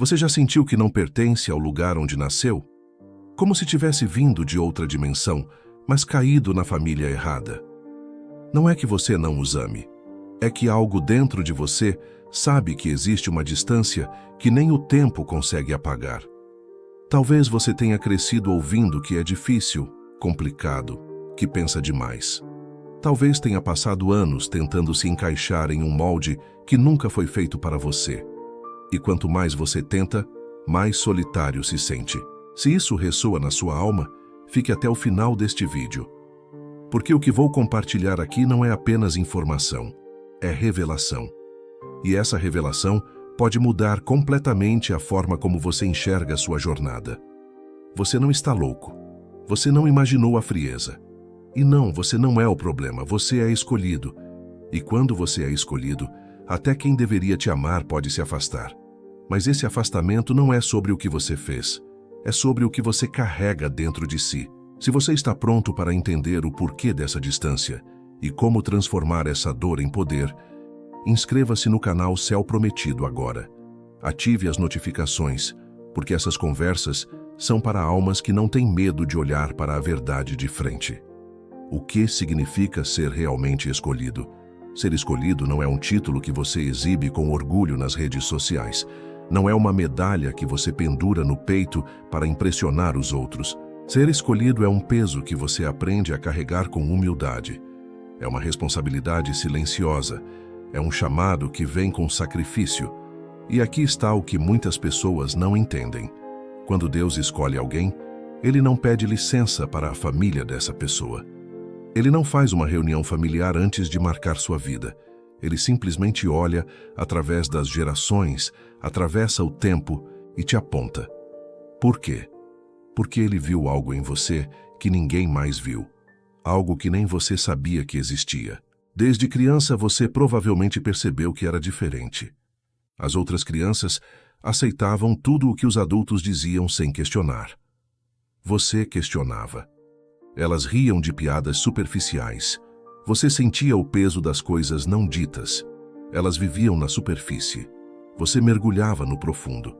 Você já sentiu que não pertence ao lugar onde nasceu? Como se tivesse vindo de outra dimensão, mas caído na família errada. Não é que você não os ame. É que algo dentro de você sabe que existe uma distância que nem o tempo consegue apagar. Talvez você tenha crescido ouvindo que é difícil, complicado, que pensa demais. Talvez tenha passado anos tentando se encaixar em um molde que nunca foi feito para você. E quanto mais você tenta, mais solitário se sente. Se isso ressoa na sua alma, fique até o final deste vídeo. Porque o que vou compartilhar aqui não é apenas informação, é revelação. E essa revelação pode mudar completamente a forma como você enxerga a sua jornada. Você não está louco. Você não imaginou a frieza. E não, você não é o problema, você é escolhido. E quando você é escolhido, até quem deveria te amar pode se afastar. Mas esse afastamento não é sobre o que você fez, é sobre o que você carrega dentro de si. Se você está pronto para entender o porquê dessa distância e como transformar essa dor em poder, inscreva-se no canal Céu Prometido agora. Ative as notificações, porque essas conversas são para almas que não têm medo de olhar para a verdade de frente. O que significa ser realmente escolhido? Ser escolhido não é um título que você exibe com orgulho nas redes sociais. Não é uma medalha que você pendura no peito para impressionar os outros. Ser escolhido é um peso que você aprende a carregar com humildade. É uma responsabilidade silenciosa. É um chamado que vem com sacrifício. E aqui está o que muitas pessoas não entendem. Quando Deus escolhe alguém, Ele não pede licença para a família dessa pessoa. Ele não faz uma reunião familiar antes de marcar sua vida. Ele simplesmente olha através das gerações, atravessa o tempo e te aponta. Por quê? Porque Ele viu algo em você que ninguém mais viu. Algo que nem você sabia que existia. Desde criança você provavelmente percebeu que era diferente. As outras crianças aceitavam tudo o que os adultos diziam sem questionar. Você questionava. Elas riam de piadas superficiais. Você sentia o peso das coisas não ditas. Elas viviam na superfície. Você mergulhava no profundo.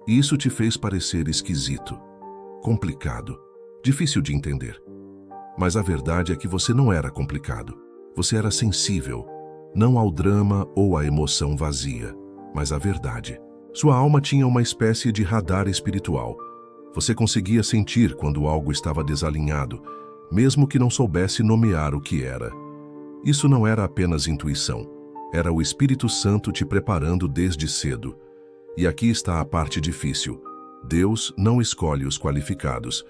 E isso te fez parecer esquisito, complicado, difícil de entender. Mas a verdade é que você não era complicado. Você era sensível, não ao drama ou à emoção vazia, mas à verdade. Sua alma tinha uma espécie de radar espiritual. Você conseguia sentir quando algo estava desalinhado, mesmo que não soubesse nomear o que era. Isso não era apenas intuição, era o Espírito Santo te preparando desde cedo. E aqui está a parte difícil. Deus não escolhe os qualificados,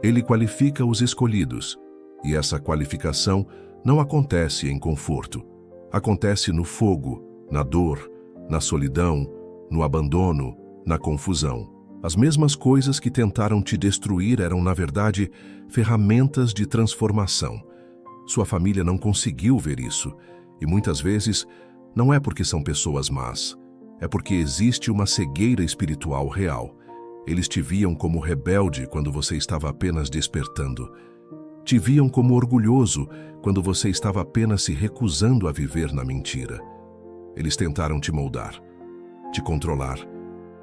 Ele qualifica os escolhidos. E essa qualificação não acontece em conforto. Acontece no fogo, na dor, na solidão, no abandono, na confusão. As mesmas coisas que tentaram te destruir eram, na verdade, ferramentas de transformação. Sua família não conseguiu ver isso, e muitas vezes não é porque são pessoas más, é porque existe uma cegueira espiritual real. Eles te viam como rebelde quando você estava apenas despertando. Te viam como orgulhoso quando você estava apenas se recusando a viver na mentira. Eles tentaram te moldar, te controlar,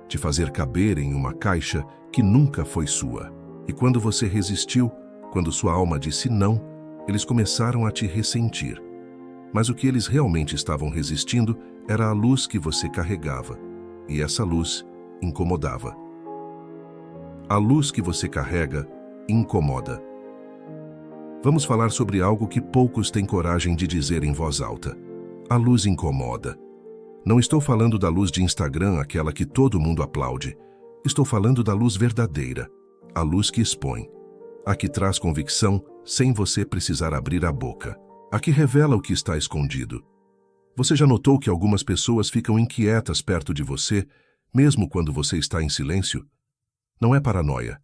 te fazer caber em uma caixa que nunca foi sua. E quando você resistiu, quando sua alma disse não, eles começaram a te ressentir. Mas o que eles realmente estavam resistindo era a luz que você carregava. E essa luz incomodava. A luz que você carrega incomoda. Vamos falar sobre algo que poucos têm coragem de dizer em voz alta. A luz incomoda. Não estou falando da luz de Instagram, aquela que todo mundo aplaude. Estou falando da luz verdadeira, a luz que expõe, a que traz convicção sem você precisar abrir a boca, a que revela o que está escondido. Você já notou que algumas pessoas ficam inquietas perto de você, mesmo quando você está em silêncio? Não é paranoia,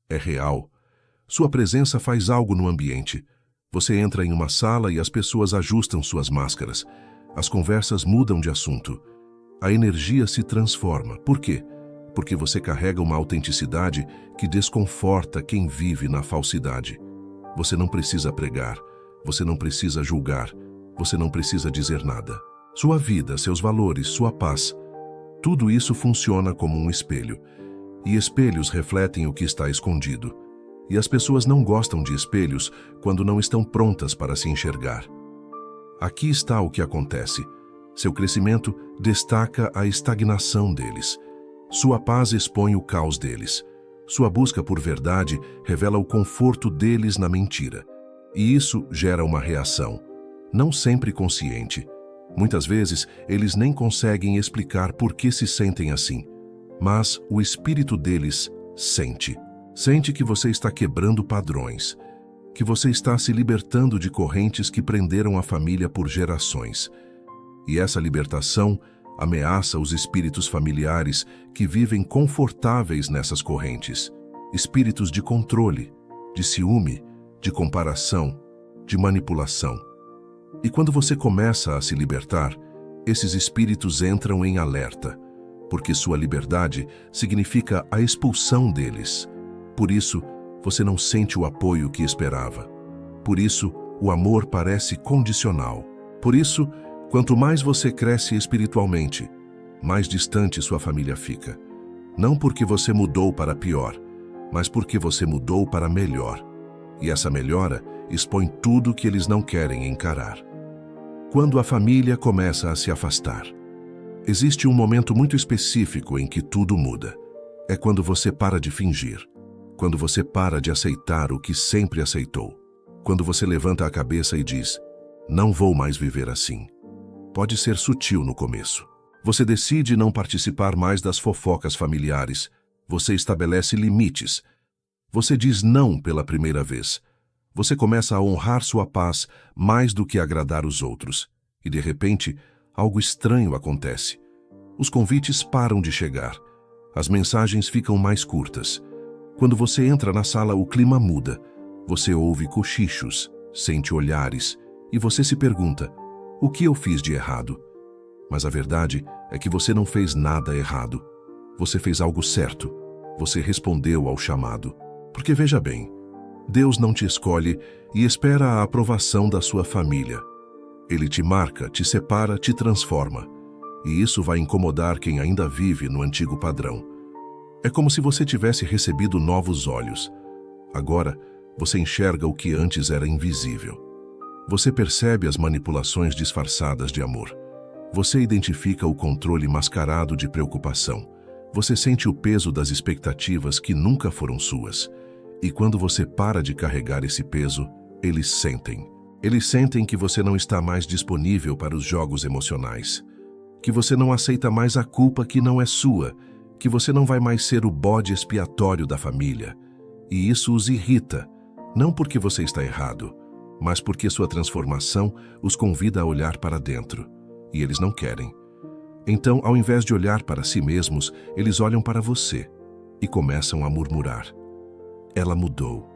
é real. Sua presença faz algo no ambiente. Você entra em uma sala e as pessoas ajustam suas máscaras. As conversas mudam de assunto. A energia se transforma. Por quê? Porque você carrega uma autenticidade que desconforta quem vive na falsidade. Você não precisa pregar, você não precisa julgar, você não precisa dizer nada. Sua vida, seus valores, sua paz Tudo isso funciona como um espelho, e espelhos refletem o que está escondido. E as pessoas não gostam de espelhos quando não estão prontas para se enxergar. Aqui está o que acontece. Seu crescimento destaca a estagnação deles. Sua paz expõe o caos deles. Sua busca por verdade revela o conforto deles na mentira. E isso gera uma reação, não sempre consciente. Muitas vezes, eles nem conseguem explicar por que se sentem assim. Mas o espírito deles sente. Sente que você está quebrando padrões, que você está se libertando de correntes que prenderam a família por gerações. E essa libertação ameaça os espíritos familiares que vivem confortáveis nessas correntes. Espíritos de controle, de ciúme, de comparação, de manipulação. E quando você começa a se libertar, esses espíritos entram em alerta, porque sua liberdade significa a expulsão deles. Por isso, você não sente o apoio que esperava. Por isso, o amor parece condicional. Por isso, quanto mais você cresce espiritualmente, mais distante sua família fica. Não porque você mudou para pior, mas porque você mudou para melhor. E essa melhora expõe tudo que eles não querem encarar. Quando a família começa a se afastar, existe um momento muito específico em que tudo muda. É quando você para de fingir. Quando você para de aceitar o que sempre aceitou. Quando você levanta a cabeça e diz, não vou mais viver assim. Pode ser sutil no começo. Você decide não participar mais das fofocas familiares. Você estabelece limites. Você diz não pela primeira vez. Você começa a honrar sua paz mais do que agradar os outros. E de repente, algo estranho acontece. Os convites param de chegar. As mensagens ficam mais curtas. Quando você entra na sala, o clima muda. Você ouve cochichos, sente olhares, e você se pergunta, o que eu fiz de errado? Mas a verdade é que você não fez nada errado. Você fez algo certo. Você respondeu ao chamado. Porque veja bem, Deus não te escolhe e espera a aprovação da sua família. Ele te marca, te separa, te transforma. E isso vai incomodar quem ainda vive no antigo padrão. É como se você tivesse recebido novos olhos. Agora, você enxerga o que antes era invisível. Você percebe as manipulações disfarçadas de amor. Você identifica o controle mascarado de preocupação. Você sente o peso das expectativas que nunca foram suas. E quando você para de carregar esse peso, eles sentem. Eles sentem que você não está mais disponível para os jogos emocionais. Que você não aceita mais a culpa que não é sua. Que você não vai mais ser o bode expiatório da família. E isso os irrita, não porque você está errado, mas porque sua transformação os convida a olhar para dentro. E eles não querem. Então, ao invés de olhar para si mesmos, eles olham para você e começam a murmurar. Ela mudou.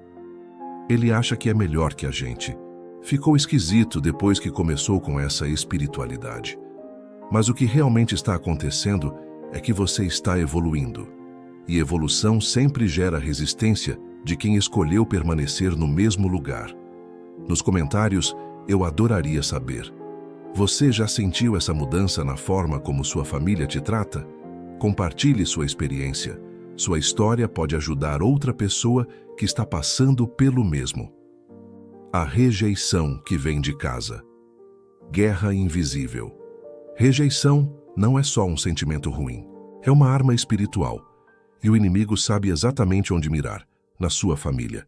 Ele acha que é melhor que a gente. Ficou esquisito depois que começou com essa espiritualidade. Mas o que realmente está acontecendo é que você está evoluindo. E evolução sempre gera resistência de quem escolheu permanecer no mesmo lugar. Nos comentários, eu adoraria saber. Você já sentiu essa mudança na forma como sua família te trata? Compartilhe sua experiência. Sua história pode ajudar outra pessoa que está passando pelo mesmo. A rejeição que vem de casa. Guerra invisível. Rejeição não é só um sentimento ruim. É uma arma espiritual. E o inimigo sabe exatamente onde mirar, na sua família.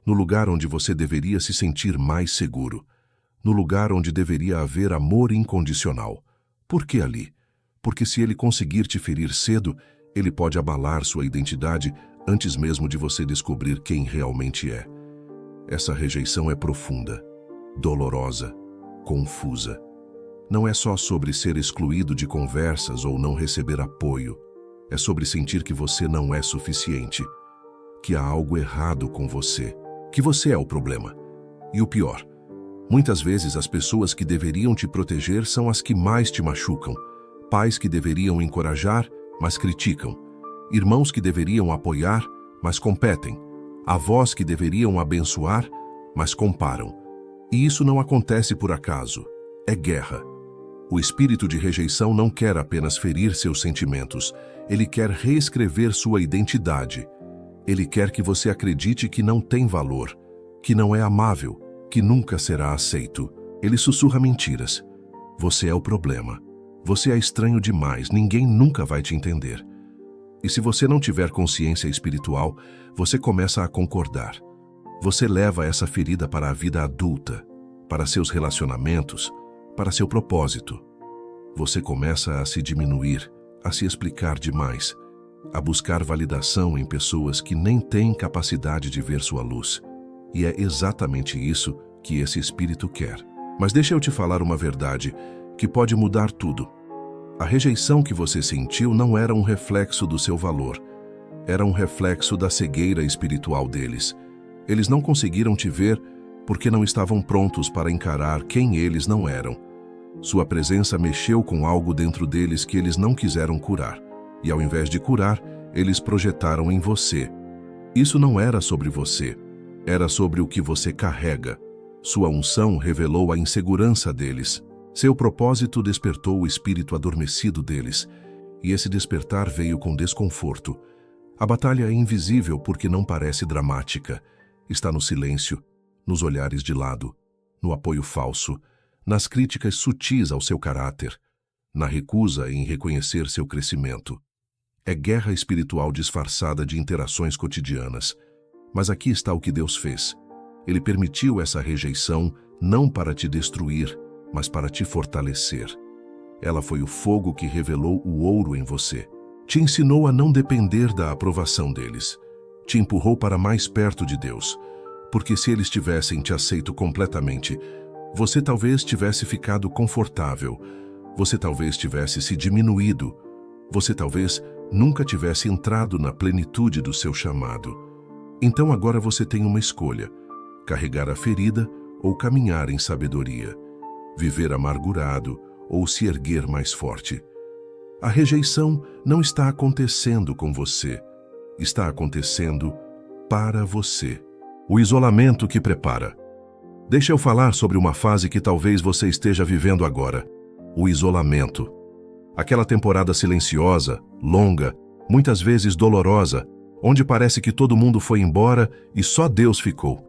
No lugar onde você deveria se sentir mais seguro. No lugar onde deveria haver amor incondicional. Por que ali? Porque se ele conseguir te ferir cedo, ele pode abalar sua identidade antes mesmo de você descobrir quem realmente é. Essa rejeição é profunda, dolorosa, confusa. Não é só sobre ser excluído de conversas ou não receber apoio. É sobre sentir que você não é suficiente, que há algo errado com você, que você é o problema. E o pior, muitas vezes as pessoas que deveriam te proteger são as que mais te machucam. Pais que deveriam encorajar, mas criticam. Irmãos que deveriam apoiar, mas competem. Avós que deveriam abençoar, mas comparam. E isso não acontece por acaso. É guerra. O espírito de rejeição não quer apenas ferir seus sentimentos, ele quer reescrever sua identidade. Ele quer que você acredite que não tem valor, que não é amável, que nunca será aceito. Ele sussurra mentiras. Você é o problema. Você é estranho demais, ninguém nunca vai te entender. E se você não tiver consciência espiritual, você começa a concordar. Você leva essa ferida para a vida adulta, para seus relacionamentos, para seu propósito. Você começa a se diminuir, a se explicar demais, a buscar validação em pessoas que nem têm capacidade de ver sua luz. E é exatamente isso que esse espírito quer. Mas deixa eu te falar uma verdade que pode mudar tudo. A rejeição que você sentiu não era um reflexo do seu valor. Era um reflexo da cegueira espiritual deles. Eles não conseguiram te ver porque não estavam prontos para encarar quem eles não eram. Sua presença mexeu com algo dentro deles que eles não quiseram curar. E ao invés de curar, eles projetaram em você. Isso não era sobre você. Era sobre o que você carrega. Sua unção revelou a insegurança deles. Seu propósito despertou o espírito adormecido deles, e esse despertar veio com desconforto. A batalha é invisível porque não parece dramática. Está no silêncio, nos olhares de lado, no apoio falso, nas críticas sutis ao seu caráter, na recusa em reconhecer seu crescimento. É guerra espiritual disfarçada de interações cotidianas. Mas aqui está o que Deus fez. Ele permitiu essa rejeição não para te destruir, mas para te fortalecer. Ela foi o fogo que revelou o ouro em você. Te ensinou a não depender da aprovação deles. Te empurrou para mais perto de Deus. Porque se eles tivessem te aceito completamente, você talvez tivesse ficado confortável. Você talvez tivesse se diminuído. Você talvez nunca tivesse entrado na plenitude do seu chamado. Então agora você tem uma escolha: carregar a ferida ou caminhar em sabedoria. Viver amargurado ou se erguer mais forte. A rejeição não está acontecendo com você, está acontecendo para você. O isolamento que prepara. Deixa eu falar sobre uma fase que talvez você esteja vivendo agora: o isolamento. Aquela temporada silenciosa, longa, muitas vezes dolorosa, onde parece que todo mundo foi embora e só Deus ficou.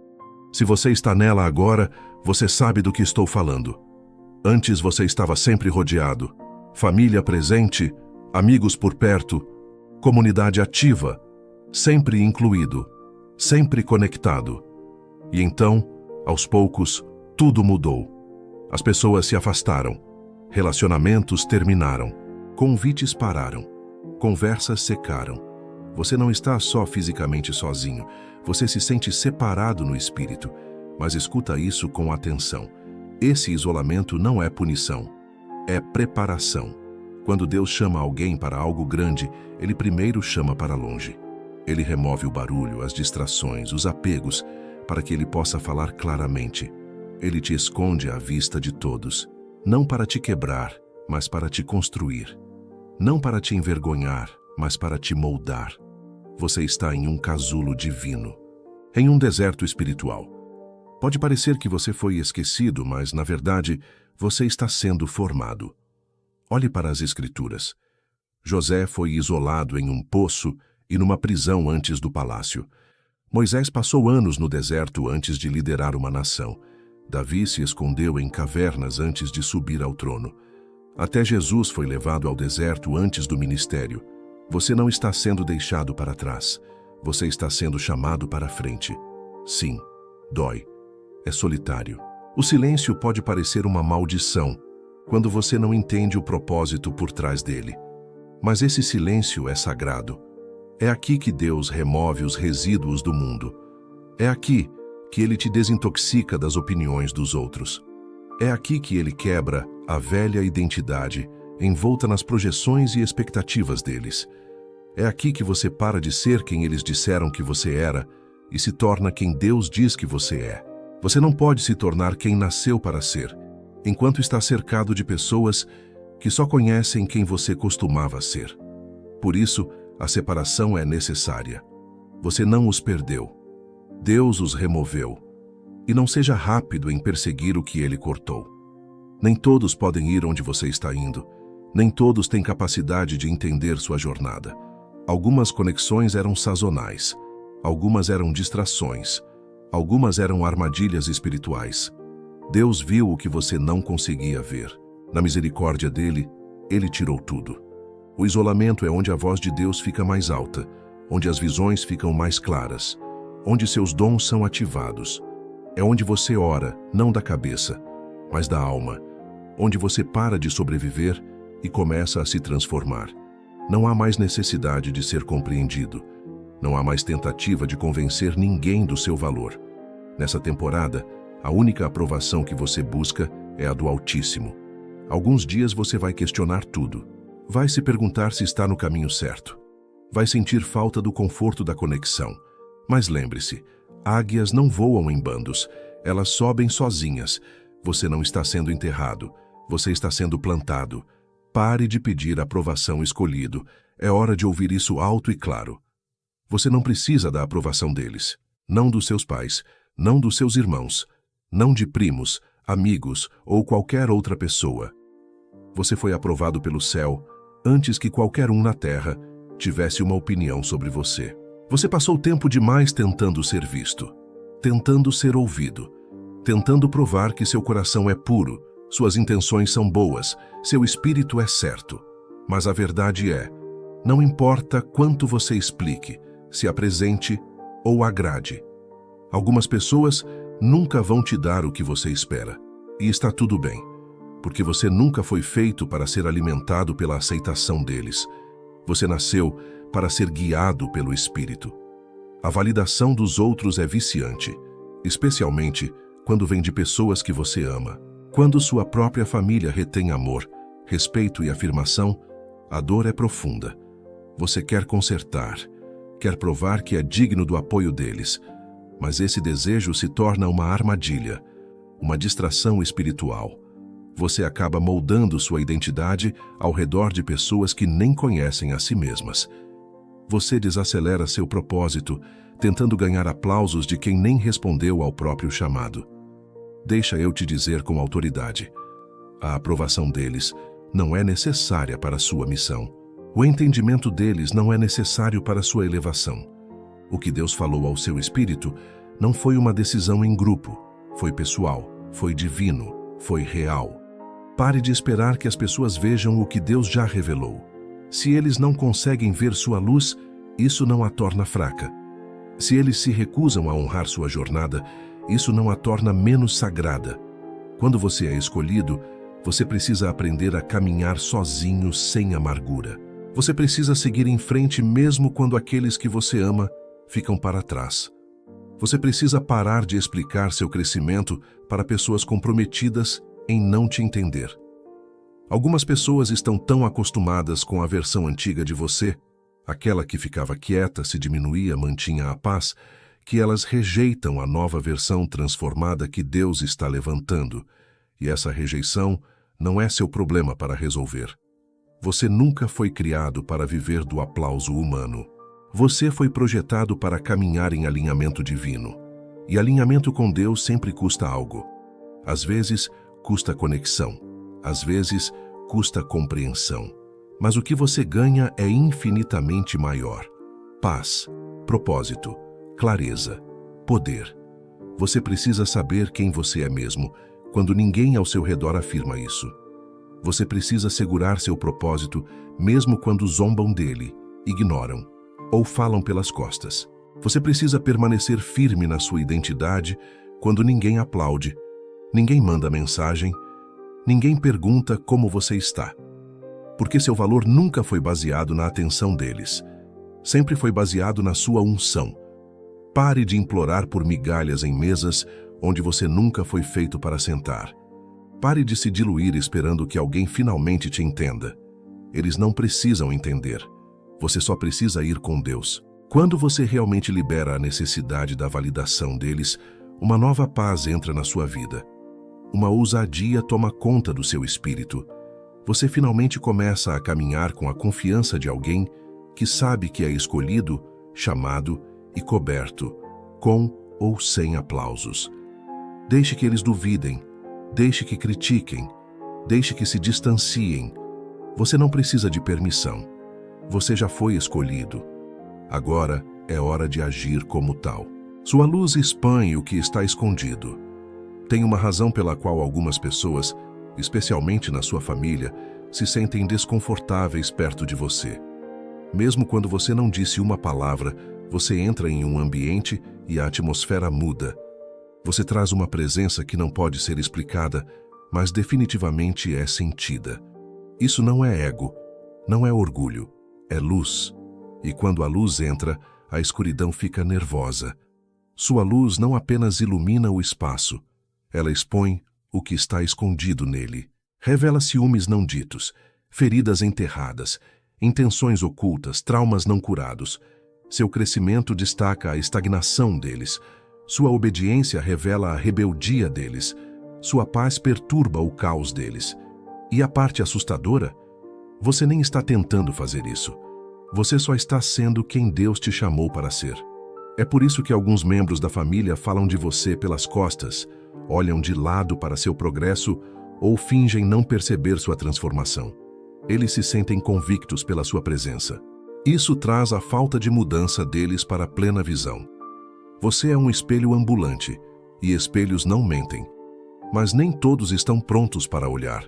Se você está nela agora, você sabe do que estou falando. Antes você estava sempre rodeado, família presente, amigos por perto, comunidade ativa, sempre incluído, sempre conectado. E então, aos poucos, tudo mudou. As pessoas se afastaram, relacionamentos terminaram, convites pararam, conversas secaram. Você não está só fisicamente sozinho, você se sente separado no espírito, mas escuta isso com atenção. Esse isolamento não é punição, é preparação. Quando Deus chama alguém para algo grande, Ele primeiro chama para longe. Ele remove o barulho, as distrações, os apegos, para que Ele possa falar claramente. Ele te esconde à vista de todos, não para te quebrar, mas para te construir. Não para te envergonhar, mas para te moldar. Você está em um casulo divino, em um deserto espiritual. Pode parecer que você foi esquecido, mas, na verdade, você está sendo formado. Olhe para as Escrituras. José foi isolado em um poço e numa prisão antes do palácio. Moisés passou anos no deserto antes de liderar uma nação. Davi se escondeu em cavernas antes de subir ao trono. Até Jesus foi levado ao deserto antes do ministério. Você não está sendo deixado para trás. Você está sendo chamado para frente. Sim, dói. É solitário. O silêncio pode parecer uma maldição quando você não entende o propósito por trás dele. Mas esse silêncio é sagrado. É aqui que Deus remove os resíduos do mundo. É aqui que Ele te desintoxica das opiniões dos outros. É aqui que Ele quebra a velha identidade envolta nas projeções e expectativas deles. É aqui que você para de ser quem eles disseram que você era e se torna quem Deus diz que você é. Você não pode se tornar quem nasceu para ser, enquanto está cercado de pessoas que só conhecem quem você costumava ser. Por isso, a separação é necessária. Você não os perdeu. Deus os removeu. E não seja rápido em perseguir o que Ele cortou. Nem todos podem ir onde você está indo. Nem todos têm capacidade de entender sua jornada. Algumas conexões eram sazonais. Algumas eram distrações. Algumas eram armadilhas espirituais. Deus viu o que você não conseguia ver. Na misericórdia dele, ele tirou tudo. O isolamento é onde a voz de Deus fica mais alta, onde as visões ficam mais claras, onde seus dons são ativados. É onde você ora, não da cabeça, mas da alma, onde você para de sobreviver e começa a se transformar. Não há mais necessidade de ser compreendido. Não há mais tentativa de convencer ninguém do seu valor. Nessa temporada, a única aprovação que você busca é a do Altíssimo. Alguns dias você vai questionar tudo. Vai se perguntar se está no caminho certo. Vai sentir falta do conforto da conexão. Mas lembre-se, águias não voam em bandos. Elas sobem sozinhas. Você não está sendo enterrado. Você está sendo plantado. Pare de pedir a aprovação escolhido. É hora de ouvir isso alto e claro. Você não precisa da aprovação deles. Não dos seus pais. Não dos seus irmãos. Não de primos, amigos ou qualquer outra pessoa. Você foi aprovado pelo céu antes que qualquer um na terra tivesse uma opinião sobre você. Você passou tempo demais tentando ser visto, tentando ser ouvido, tentando provar que seu coração é puro, suas intenções são boas, seu espírito é certo. Mas a verdade é, não importa quanto você explique, se apresente ou agrade. Algumas pessoas nunca vão te dar o que você espera. E está tudo bem, porque você nunca foi feito para ser alimentado pela aceitação deles. Você nasceu para ser guiado pelo Espírito. A validação dos outros é viciante, especialmente quando vem de pessoas que você ama. Quando sua própria família retém amor, respeito e afirmação, a dor é profunda. Você quer consertar, quer provar que é digno do apoio deles, mas esse desejo se torna uma armadilha, uma distração espiritual. Você acaba moldando sua identidade ao redor de pessoas que nem conhecem a si mesmas. Você desacelera seu propósito, tentando ganhar aplausos de quem nem respondeu ao próprio chamado. Deixa eu te dizer com autoridade, a aprovação deles não é necessária para a sua missão. O entendimento deles não é necessário para a sua elevação. O que Deus falou ao seu espírito não foi uma decisão em grupo, foi pessoal, foi divino, foi real. Pare de esperar que as pessoas vejam o que Deus já revelou. Se eles não conseguem ver sua luz, isso não a torna fraca. Se eles se recusam a honrar sua jornada, isso não a torna menos sagrada. Quando você é escolhido, você precisa aprender a caminhar sozinho sem amargura. Você precisa seguir em frente mesmo quando aqueles que você ama ficam para trás. Você precisa parar de explicar seu crescimento para pessoas comprometidas em não te entender. Algumas pessoas estão tão acostumadas com a versão antiga de você, aquela que ficava quieta, se diminuía, mantinha a paz, que elas rejeitam a nova versão transformada que Deus está levantando. E essa rejeição não é seu problema para resolver. Você nunca foi criado para viver do aplauso humano. Você foi projetado para caminhar em alinhamento divino. E alinhamento com Deus sempre custa algo. Às vezes, custa conexão. Às vezes, custa compreensão. Mas o que você ganha é infinitamente maior. Paz, propósito, clareza, poder. Você precisa saber quem você é mesmo, quando ninguém ao seu redor afirma isso. Você precisa segurar seu propósito, mesmo quando zombam dele, ignoram ou falam pelas costas. Você precisa permanecer firme na sua identidade quando ninguém aplaude, ninguém manda mensagem, ninguém pergunta como você está. Porque seu valor nunca foi baseado na atenção deles. Sempre foi baseado na sua unção. Pare de implorar por migalhas em mesas onde você nunca foi feito para sentar. Pare de se diluir esperando que alguém finalmente te entenda. Eles não precisam entender. Você só precisa ir com Deus. Quando você realmente libera a necessidade da validação deles, uma nova paz entra na sua vida. Uma ousadia toma conta do seu espírito. Você finalmente começa a caminhar com a confiança de alguém que sabe que é escolhido, chamado e coberto, com ou sem aplausos. Deixe que eles duvidem, deixe que critiquem, Deixe que se distanciem. Você não precisa de permissão. Você já foi escolhido. Agora é hora de agir como tal. Sua luz expõe o que está escondido. Tem uma razão pela qual algumas pessoas, especialmente na sua família, se sentem desconfortáveis perto de você. Mesmo quando você não disse uma palavra, você entra em um ambiente e a atmosfera muda. Você traz uma presença que não pode ser explicada, mas definitivamente é sentida. Isso não é ego, não é orgulho, é luz. E quando a luz entra, a escuridão fica nervosa. Sua luz não apenas ilumina o espaço, ela expõe o que está escondido nele. Revela ciúmes não ditos, feridas enterradas, intenções ocultas, traumas não curados. Seu crescimento destaca a estagnação deles. Sua obediência revela a rebeldia deles. Sua paz perturba o caos deles. E a parte assustadora? Você nem está tentando fazer isso. Você só está sendo quem Deus te chamou para ser. É por isso que alguns membros da família falam de você pelas costas, olham de lado para seu progresso ou fingem não perceber sua transformação. Eles se sentem convictos pela sua presença. Isso traz a falta de mudança deles para a plena visão. Você é um espelho ambulante, e espelhos não mentem. Mas nem todos estão prontos para olhar.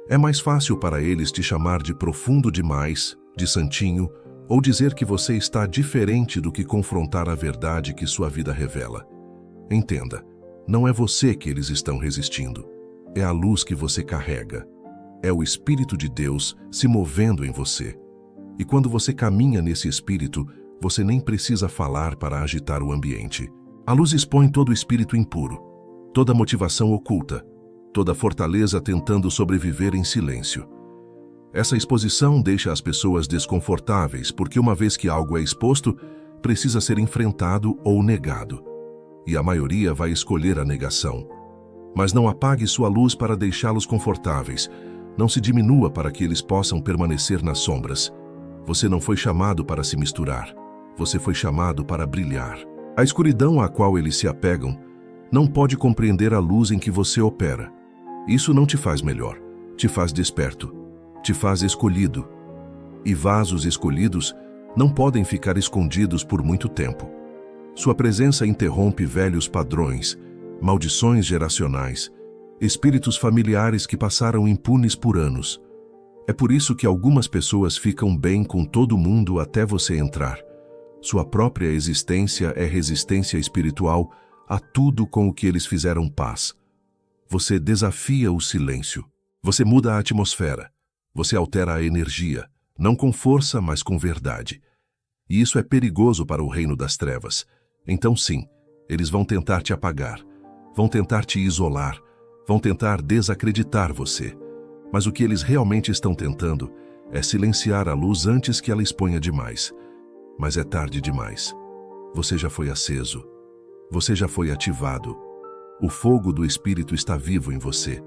É mais fácil para eles te chamar de profundo demais, de santinho, ou dizer que você está diferente do que confrontar a verdade que sua vida revela. Entenda, não é você que eles estão resistindo. É a luz que você carrega. É o Espírito de Deus se movendo em você. E quando você caminha nesse Espírito, você nem precisa falar para agitar o ambiente. A luz expõe todo o espírito impuro, toda motivação oculta, toda fortaleza tentando sobreviver em silêncio. Essa exposição deixa as pessoas desconfortáveis porque uma vez que algo é exposto, precisa ser enfrentado ou negado. E a maioria vai escolher a negação. Mas não apague sua luz para deixá-los confortáveis. Não se diminua para que eles possam permanecer nas sombras. Você não foi chamado para se misturar. Você foi chamado para brilhar. A escuridão à qual eles se apegam não pode compreender a luz em que você opera. Isso não te faz melhor, te faz desperto, te faz escolhido. E vasos escolhidos não podem ficar escondidos por muito tempo. Sua presença interrompe velhos padrões, maldições geracionais, espíritos familiares que passaram impunes por anos. É por isso que algumas pessoas ficam bem com todo mundo até você entrar. Sua própria existência é resistência espiritual a tudo com o que eles fizeram paz. Você desafia o silêncio. Você muda a atmosfera. Você altera a energia, não com força, mas com verdade. E isso é perigoso para o reino das trevas. Então sim, eles vão tentar te apagar, vão tentar te isolar, vão tentar desacreditar você. Mas o que eles realmente estão tentando é silenciar a luz antes que ela exponha demais. Mas é tarde demais. Você já foi aceso. Você já foi ativado. O fogo do Espírito está vivo em você.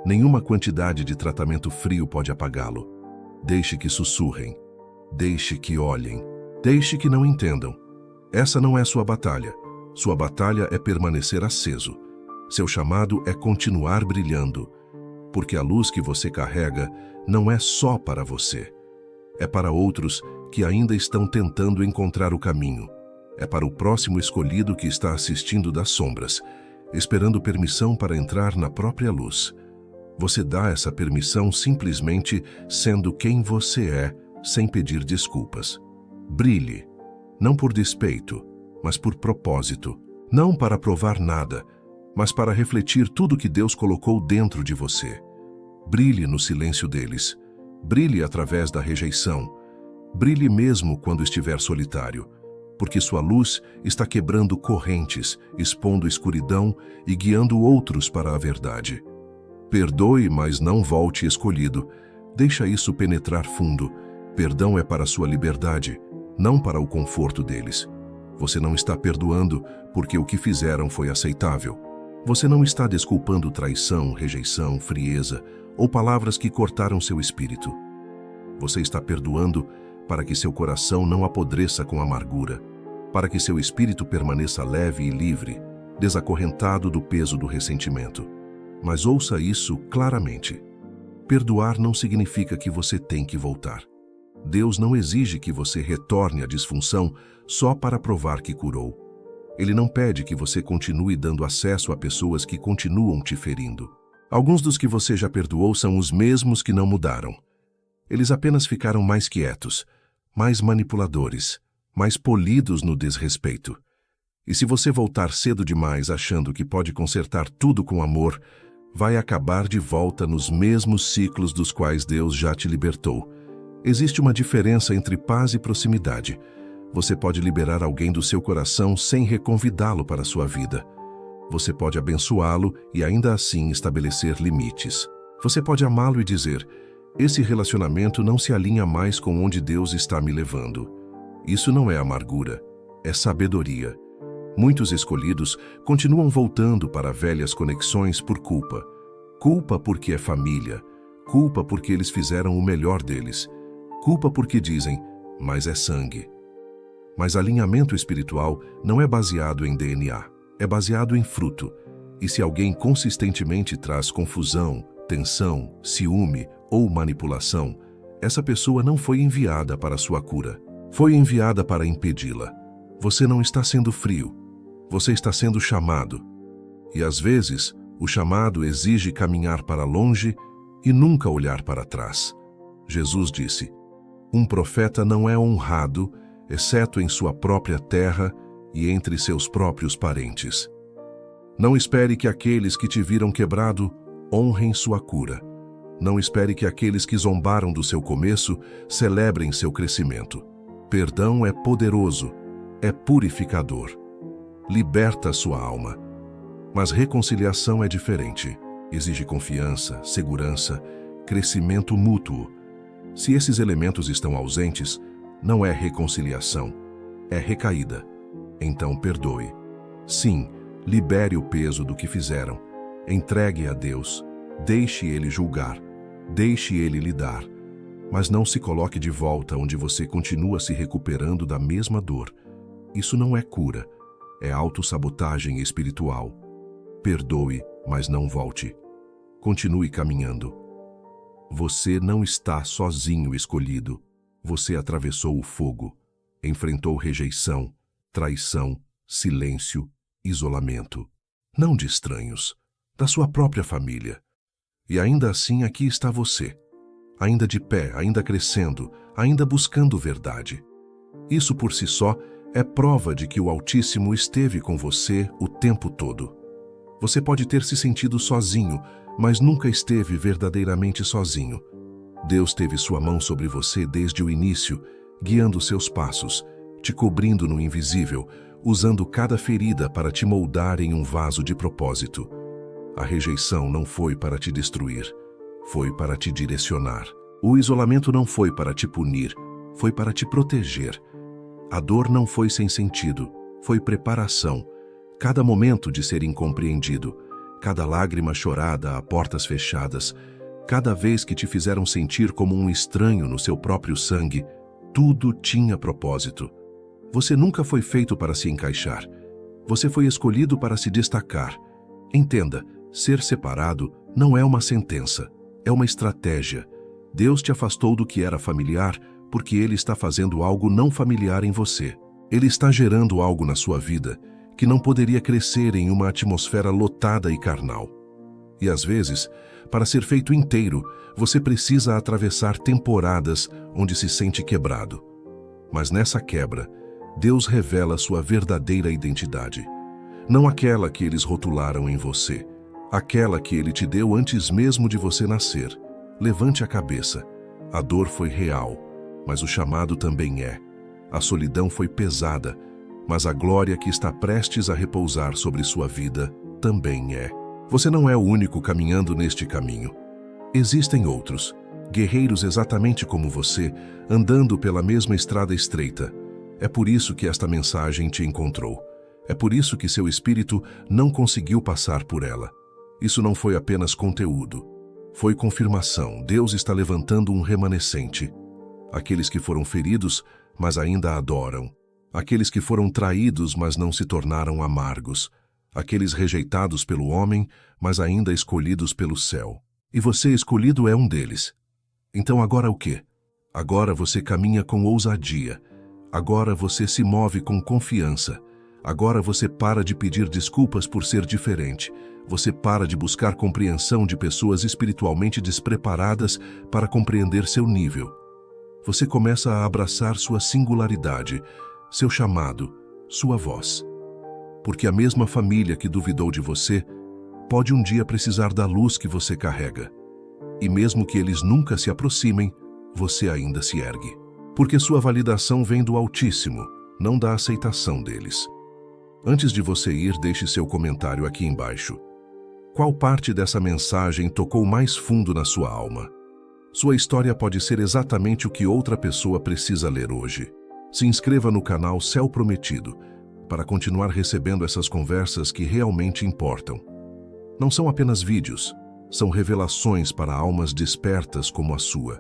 Nenhuma quantidade de tratamento frio pode apagá-lo. Deixe que sussurrem. Deixe que olhem. Deixe que não entendam. Essa não é sua batalha. Sua batalha é permanecer aceso. Seu chamado é continuar brilhando. Porque a luz que você carrega não é só para você. É para outros que ainda estão tentando encontrar o caminho. É para o próximo escolhido que está assistindo das sombras, esperando permissão para entrar na própria luz. Você dá essa permissão simplesmente sendo quem você é, sem pedir desculpas. Brilhe, não por despeito, mas por propósito. Não para provar nada, mas para refletir tudo que Deus colocou dentro de você. Brilhe no silêncio deles. Brilhe através da rejeição. Brilhe mesmo quando estiver solitário, porque sua luz está quebrando correntes, expondo escuridão e guiando outros para a verdade. Perdoe, mas não volte escolhido. Deixa isso penetrar fundo. Perdão é para sua liberdade, não para o conforto deles. Você não está perdoando porque o que fizeram foi aceitável. Você não está desculpando traição, rejeição, frieza ou palavras que cortaram seu espírito. Você está perdoando para que seu coração não apodreça com amargura, para que seu espírito permaneça leve e livre, desacorrentado do peso do ressentimento. Mas ouça isso claramente. Perdoar não significa que você tem que voltar. Deus não exige que você retorne à disfunção só para provar que curou. Ele não pede que você continue dando acesso a pessoas que continuam te ferindo. Alguns dos que você já perdoou são os mesmos que não mudaram. Eles apenas ficaram mais quietos, mais manipuladores, mais polidos no desrespeito. E se você voltar cedo demais achando que pode consertar tudo com amor, vai acabar de volta nos mesmos ciclos dos quais Deus já te libertou. Existe uma diferença entre paz e proximidade. Você pode liberar alguém do seu coração sem reconvidá-lo para a sua vida. Você pode abençoá-lo e ainda assim estabelecer limites. Você pode amá-lo e dizer: esse relacionamento não se alinha mais com onde Deus está me levando. Isso não é amargura, é sabedoria. Muitos escolhidos continuam voltando para velhas conexões por culpa. Culpa porque é família. Culpa porque eles fizeram o melhor deles. Culpa porque dizem: mas é sangue. Mas alinhamento espiritual não é baseado em DNA, é baseado em fruto. E se alguém consistentemente traz confusão, tensão, ciúme ou manipulação, essa pessoa não foi enviada para a sua cura. Foi enviada para impedi-la. Você não está sendo frio. Você está sendo chamado. E às vezes, o chamado exige caminhar para longe e nunca olhar para trás. Jesus disse: um profeta não é honrado, exceto em sua própria terra e entre seus próprios parentes. Não espere que aqueles que te viram quebrado honrem sua cura. Não espere que aqueles que zombaram do seu começo celebrem seu crescimento. Perdão é poderoso, é purificador. Liberta sua alma. Mas reconciliação é diferente. Exige confiança, segurança, crescimento mútuo. Se esses elementos estão ausentes, não é reconciliação, é recaída. Então perdoe. Sim, libere o peso do que fizeram. Entregue a Deus. Deixe Ele julgar. Deixe Ele lidar. Mas não se coloque de volta onde você continua se recuperando da mesma dor. Isso não é cura, é autossabotagem espiritual. Perdoe, mas não volte. Continue caminhando. Você não está sozinho escolhido. Você atravessou o fogo, enfrentou rejeição, traição, silêncio, isolamento. Não de estranhos, da sua própria família. E ainda assim aqui está você, ainda de pé, ainda crescendo, ainda buscando verdade. Isso por si só é prova de que o Altíssimo esteve com você o tempo todo. Você pode ter se sentido sozinho, mas nunca esteve verdadeiramente sozinho. Deus teve sua mão sobre você desde o início, guiando seus passos, te cobrindo no invisível, usando cada ferida para te moldar em um vaso de propósito. A rejeição não foi para te destruir, foi para te direcionar. O isolamento não foi para te punir, foi para te proteger. A dor não foi sem sentido, foi preparação. Cada momento de ser incompreendido, cada lágrima chorada a portas fechadas, cada vez que te fizeram sentir como um estranho no seu próprio sangue, tudo tinha propósito. Você nunca foi feito para se encaixar. Você foi escolhido para se destacar. Entenda, ser separado não é uma sentença, é uma estratégia. Deus te afastou do que era familiar porque Ele está fazendo algo não familiar em você. Ele está gerando algo na sua vida que não poderia crescer em uma atmosfera lotada e carnal. E às vezes, para ser feito inteiro, você precisa atravessar temporadas onde se sente quebrado. Mas nessa quebra, Deus revela sua verdadeira identidade. Não aquela que eles rotularam em você, aquela que Ele te deu antes mesmo de você nascer. Levante a cabeça. A dor foi real, mas o chamado também é. A solidão foi pesada, mas a glória que está prestes a repousar sobre sua vida também é. Você não é o único caminhando neste caminho. Existem outros, guerreiros exatamente como você, andando pela mesma estrada estreita. É por isso que esta mensagem te encontrou. É por isso que seu espírito não conseguiu passar por ela. Isso não foi apenas conteúdo. Foi confirmação. Deus está levantando um remanescente. Aqueles que foram feridos, mas ainda adoram. Aqueles que foram traídos, mas não se tornaram amargos. Aqueles rejeitados pelo homem, mas ainda escolhidos pelo céu. E você escolhido é um deles. Então agora o quê? Agora você caminha com ousadia. Agora você se move com confiança. Agora você para de pedir desculpas por ser diferente. Você para de buscar compreensão de pessoas espiritualmente despreparadas para compreender seu nível. Você começa a abraçar sua singularidade, seu chamado, sua voz. Porque a mesma família que duvidou de você pode um dia precisar da luz que você carrega. E mesmo que eles nunca se aproximem, você ainda se ergue. Porque sua validação vem do Altíssimo, não da aceitação deles. Antes de você ir, deixe seu comentário aqui embaixo. Qual parte dessa mensagem tocou mais fundo na sua alma? Sua história pode ser exatamente o que outra pessoa precisa ler hoje. Se inscreva no canal Céu Prometido para continuar recebendo essas conversas que realmente importam. Não são apenas vídeos, são revelações para almas despertas como a sua.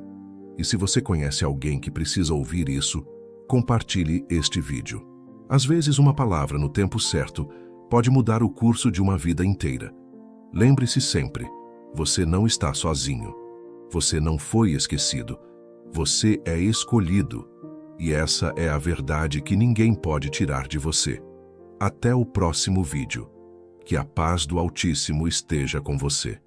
E se você conhece alguém que precisa ouvir isso, compartilhe este vídeo. Às vezes, uma palavra no tempo certo pode mudar o curso de uma vida inteira. Lembre-se sempre, você não está sozinho. Você não foi esquecido. Você é escolhido. E essa é a verdade que ninguém pode tirar de você. Até o próximo vídeo. Que a paz do Altíssimo esteja com você.